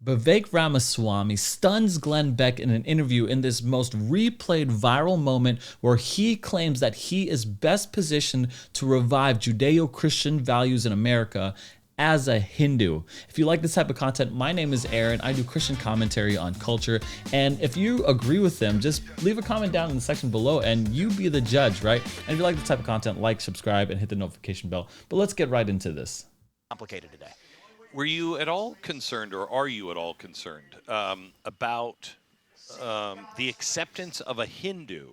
Vivek Ramaswamy stuns Glenn Beck in an interview in this most replayed viral moment where he claims that he is best positioned to revive Judeo-Christian values in America as a Hindu. If you like this type of content, my name is Aaron. I do Christian commentary on culture. And if you agree with them, just leave a comment down in the section below and you be the judge, right? And if you like this type of content, like, subscribe, and hit the notification bell. But let's get right into this. Complicated today. Were you at all concerned, or are you at all concerned, about the acceptance of a Hindu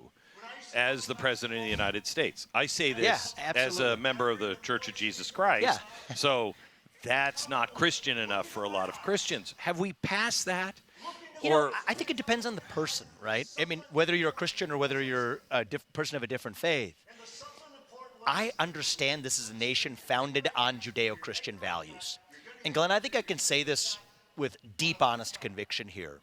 as the president of the United States? I say this as a member of the Church of Jesus Christ. Yeah. So that's not Christian enough for a lot of Christians. Have we passed that? You know, I think it depends on the person, right? I mean, whether you're a Christian or whether you're a person of a different faith. I understand this is a nation founded on Judeo-Christian values. And Glenn, I think I can say this with deep, honest conviction here.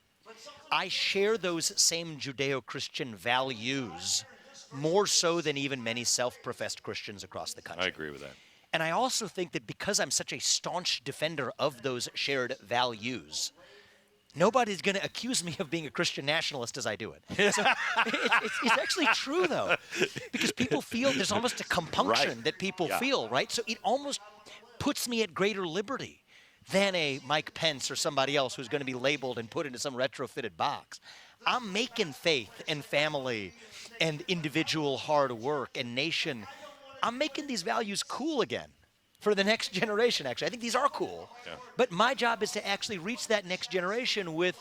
I share those same Judeo-Christian values more so than even many self-professed Christians across the country. I agree with that. And I also think that because I'm such a staunch defender of those shared values, nobody's going to accuse me of being a Christian nationalist as I do it. So it's actually true, though, because people feel there's almost a compunction that people feel, right? So it almost puts me at greater liberty than a Mike Pence or somebody else who's going to be labeled and put into some retrofitted box. I'm making faith and family and individual hard work and nation. I'm making these values cool again for the next generation, actually. I think these are cool. Yeah. But my job is to actually reach that next generation with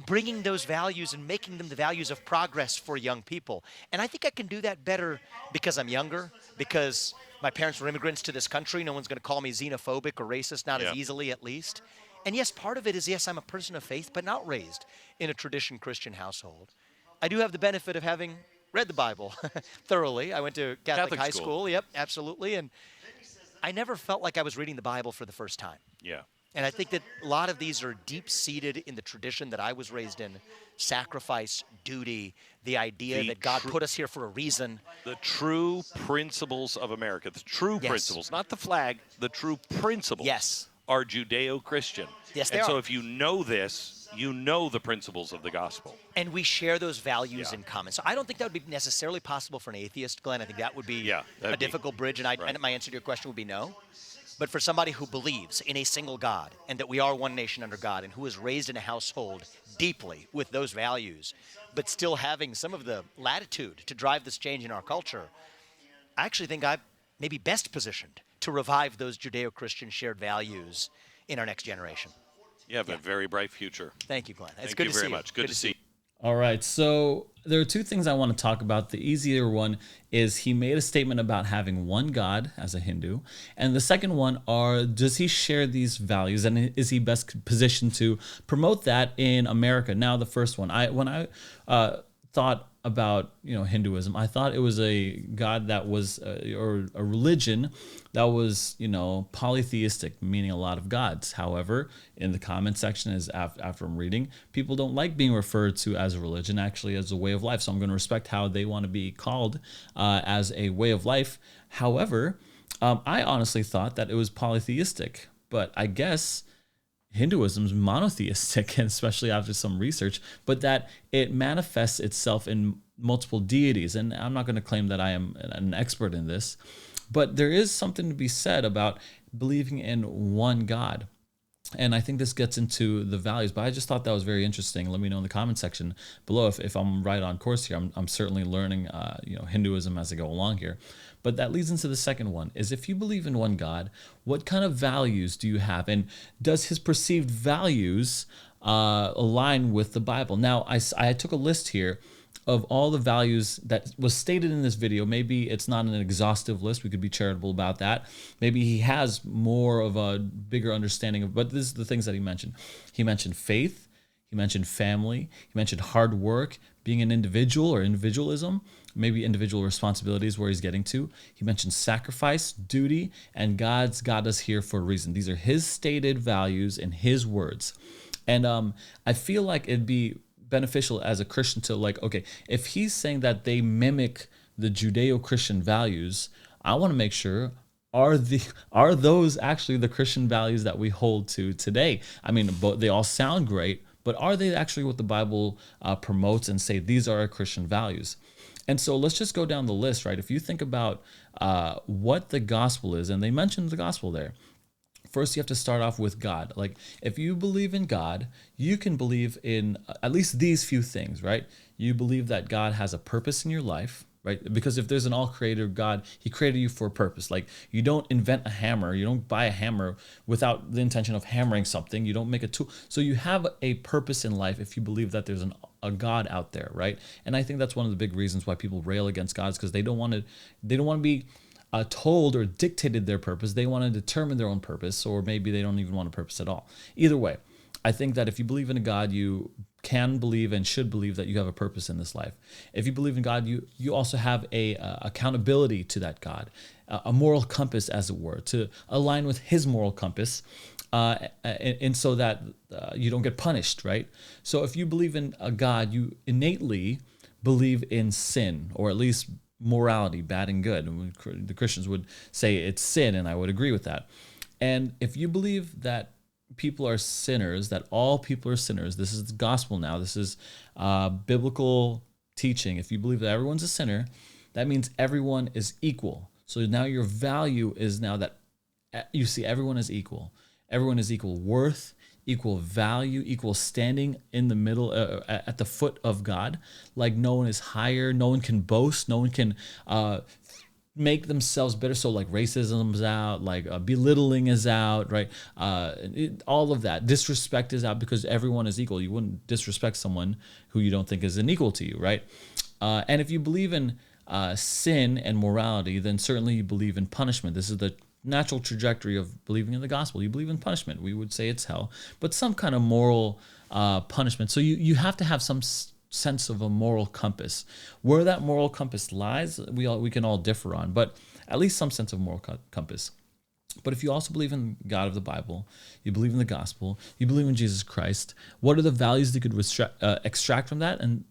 bringing those values and making them the values of progress for young people. And I think I can do that better because I'm younger, because my parents were immigrants to this country. No one's going to call me xenophobic or racist, not as easily at least. And yes, part of it is, yes, I'm a person of faith, but not raised in a tradition Christian household. I do have the benefit of having read the Bible thoroughly. I went to Catholic high school. Yep, absolutely. And I never felt like I was reading the Bible for the first time. Yeah. And I think that a lot of these are deep-seated in the tradition that I was raised in. Sacrifice, duty, the idea that God put us here for a reason. The true principles of America, the true principles, not the flag, the true principles are Judeo-Christian. Yes, they are. And so if you know this, you know the principles of the gospel. And we share those values in common. So I don't think that would be necessarily possible for an atheist, Glenn. I think that would be a difficult bridge, and my answer to your question would be no. But for somebody who believes in a single God and that we are one nation under God and who is raised in a household deeply with those values, but still having some of the latitude to drive this change in our culture, I actually think I'm maybe best positioned to revive those Judeo-Christian shared values in our next generation. You have a very bright future. Thank you, Glenn. It's Thank good you to see very you. much. Good to see you. All right, so there are two things I want to talk about. The easier one is he made a statement about having one God as a Hindu. And the second one does he share these values, and is he best positioned to promote that in America? Now, the first one, when I thought about Hinduism, I thought it was a God that was or a religion that was polytheistic, meaning a lot of gods. However, in the comment section, after I'm reading, people don't like being referred to as a religion, actually as a way of life. So I'm going to respect how they want to be called as a way of life. However, I honestly thought that it was polytheistic, but I guess Hinduism is monotheistic, and especially after some research, but that it manifests itself in multiple deities. And I'm not going to claim that I am an expert in this, but there is something to be said about believing in one God. And I think this gets into the values, but I just thought that was very interesting. Let me know in the comment section below if I'm right on course here. I'm certainly learning Hinduism as I go along here. But that leads into the second one, is if you believe in one God, what kind of values do you have? And does his perceived values align with the Bible? Now, I took a list here of all the values that was stated in this video. Maybe it's not an exhaustive list. We could be charitable about that. Maybe he has more of a bigger understanding of, but this is the things that he mentioned. He mentioned faith. He mentioned family. He mentioned hard work, being an individual or individualism, maybe individual responsibilities where he's getting to. He mentioned sacrifice, duty, and God's got us here for a reason. These are his stated values in his words. And I feel like it'd be beneficial as a Christian to okay, if he's saying that they mimic the Judeo-Christian values, I want to make sure are the are those actually the Christian values that we hold to today? I mean, they all sound great, but are they actually what the Bible promotes and say these are our Christian values? And so let's just go down the list, right? If you think about what the gospel is, and they mentioned the gospel there. First, you have to start off with God. Like, if you believe in God, you can believe in at least these few things, right? You believe that God has a purpose in your life, right? Because if there's an all-creator God, he created you for a purpose. Like, you don't invent a hammer. You don't buy a hammer without the intention of hammering something. You don't make a tool. So you have a purpose in life if you believe that there's a God out there, right? And I think that's one of the big reasons why people rail against God, is because they don't want to be told or dictated their purpose. They want to determine their own purpose, or maybe they don't even want a purpose at all. Either way, I think that if you believe in a God, you can believe and should believe that you have a purpose in this life. If you believe in God, you also have a accountability to that God, a moral compass, as it were, to align with his moral compass, and so that you don't get punished, right? So if you believe in a God, you innately believe in sin, or at least morality, bad and good. And the Christians would say it's sin, and I would agree with that. And if you believe that people are sinners, that all people are sinners, this is the gospel now, this is biblical teaching. If you believe that everyone's a sinner, that means everyone is equal. So now your value is now that you see everyone is equal. Everyone is equal worth, equal value, equal standing in the middle, at the foot of God. Like, no one is higher, no one can boast, no one can make themselves better. So like racism's out, like belittling is out, right? All of that. Disrespect is out, because everyone is equal. You wouldn't disrespect someone who you don't think is an equal to you, right? And if you believe in sin and morality, then certainly you believe in punishment. This is the natural trajectory of believing in the gospel. You believe in punishment. We would say it's hell, but some kind of moral punishment. So you have to have some sense of a moral compass. Where that moral compass lies, we can all differ on, but at least some sense of moral compass. But if you also believe in God of the Bible, you believe in the gospel, you believe in Jesus Christ, what are the values that you could extract from that? And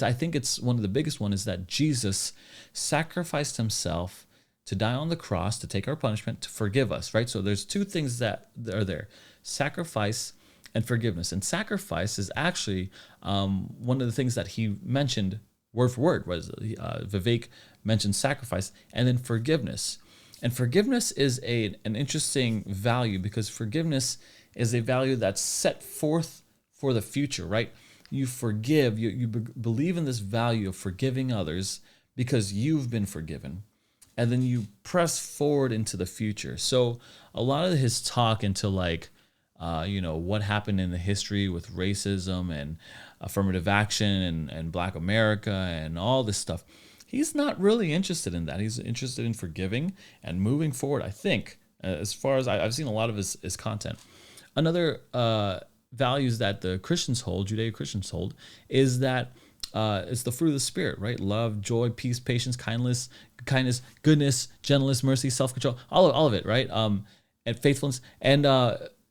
I think it's one of the biggest one is that Jesus sacrificed himself to die on the cross, to take our punishment, to forgive us, right? So there's two things that are there: sacrifice and forgiveness. And sacrifice is actually one of the things that he mentioned word for word. Vivek mentioned sacrifice, and then forgiveness. And forgiveness is an interesting value, because forgiveness is a value that's set forth for the future, right? You forgive, you believe in this value of forgiving others because you've been forgiven. And then you press forward into the future. So a lot of his talk into like, what happened in the history with racism and affirmative action and Black America and all this stuff, he's not really interested in that. He's interested in forgiving and moving forward, I think, as far as I've seen a lot of his content. Another values that the Christians hold, Judeo-Christians hold, is that it's the fruit of the Spirit, right? Love, joy, peace, patience, kindness, goodness, gentleness, mercy, self-control, all of it, right? And faithfulness. And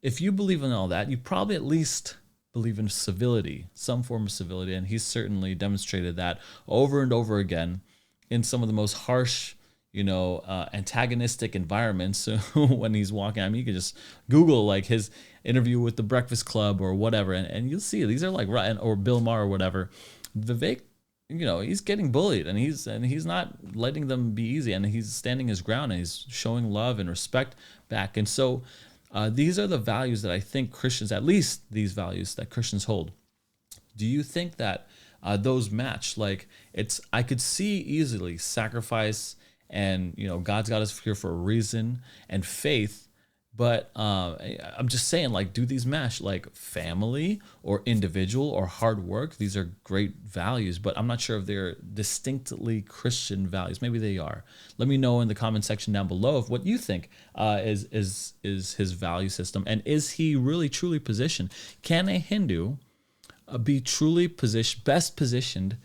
if you believe in all that, you probably at least believe in civility, some form of civility. And he's certainly demonstrated that over and over again in some of the most harsh, antagonistic environments when he's walking. I mean, you can just Google like his interview with the Breakfast Club or whatever, and you'll see these are like, or Bill Maher or whatever. Vivek, he's getting bullied, and he's not letting them be easy, and he's standing his ground, and he's showing love and respect back. And so these are the values that I think Christians, at least these values that Christians hold. Do you think that those match? Like, I could see easily sacrifice and, God's got us here for a reason, and faith. But I'm just saying, like, do these match? Like family or individual or hard work? These are great values, but I'm not sure if they're distinctly Christian values. Maybe they are. Let me know in the comment section down below of what you think is his value system, and is he really truly positioned? Can a Hindu be truly best positioned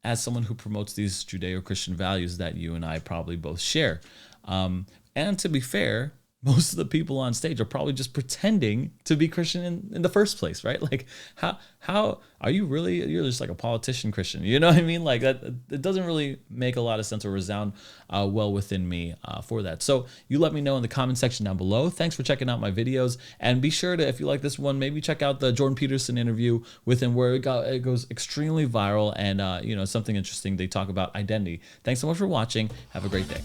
as someone who promotes these Judeo-Christian values that you and I probably both share? And to be fair, most of the people on stage are probably just pretending to be Christian in the first place, right? Like, how are you really? You're just like a politician Christian, you know what I mean? Like that, it doesn't really make a lot of sense or resound well within me for that. So you let me know in the comment section down below. Thanks for checking out my videos, and be sure to, if you like this one, maybe check out the Jordan Peterson interview with him, where it goes extremely viral, and you know, something interesting. They talk about identity. Thanks so much for watching. Have a great day.